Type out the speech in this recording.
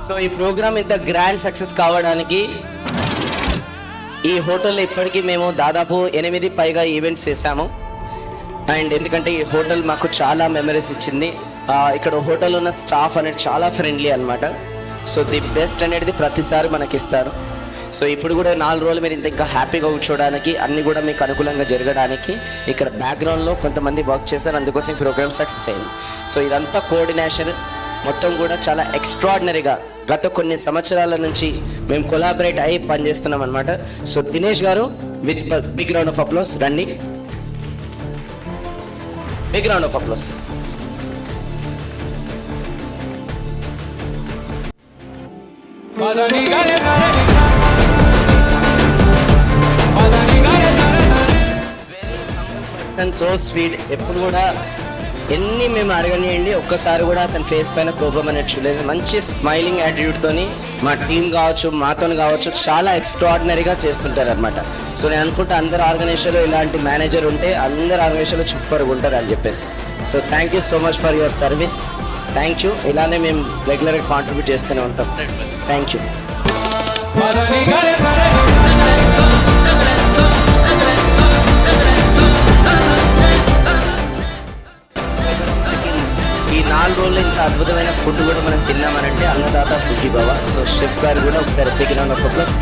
So ఈ programme ఇంత grand success కావడానికి ఈ హోటల్లో ఇప్పటికీ మేము దాదాపు 8 పైగా ఈవెంట్స్ చేశాము. అండ్ ఎందుకంటే ఈ హోటల్ మాకు చాలా మెమరీస్ ఇచ్చింది. ఇక్కడ హోటల్ ఉన్న స్టాఫ్ అనేది చాలా ఫ్రెండ్లీ అనమాట. సో ది బెస్ట్ అనేది ప్రతిసారి మనకి ఇస్తారు. సో ఇప్పుడు కూడా 4 రోజులు మీరు ఇంకా హ్యాపీగా కూర్చోడానికి అన్నీ కూడా మీకు అనుకూలంగా జరగడానికి ఇక్కడ బ్యాక్గ్రౌండ్లో కొంతమంది వర్క్ చేస్తారు. అందుకోసం ఈ ప్రోగ్రామ్ సక్సెస్ అయింది. సో ఇదంతా కోఆర్డినేషన్ మొత్తం కూడా చాలా ఎక్స్ట్రాడినరీగా గత కొన్ని సంవత్సరాల నుంచి మేము కొలాబరేట్ అయ్యి పనిచేస్తున్నాం అనమాట. సో దినేష్ గారు with big round of applause రండి. Big round of applause. So sweet. ఎప్పుడు కూడా ఎన్ని మేము అడగనియండి ఒక్కసారి కూడా అతని ఫేస్ పైన కోపం అనేది చూడలేదు. మంచి స్మైలింగ్ యాటిట్యూడ్తోని మా టీం కావచ్చు మాతో కావచ్చు చాలా ఎక్స్ట్రాడినరీగా చేస్తుంటారు అనమాట. సో నేను అనుకుంటా అందరు ఆర్గనైజేషన్లో ఇలాంటి మేనేజర్ ఉంటే అందరు ఆర్గనైజేషన్లో సూపర్గా ఉంటారు అని చెప్పేసి. So thank you so much for your service. Thank you. ఇలానే మేము రెగ్యులర్గా కాంట్రిబ్యూట్ చేస్తూనే ఉంటాం. Thank you. ఈ 4 రోజులు ఇంత అద్భుతమైన ఫుడ్ కూడా మనం తిన్నామనంటే అన్నదాత సుఖీభవ. సో షెఫ్ గారు కూడా ఒకసారి బిగ్ రౌండ్ ఆఫ్ అప్లాస్.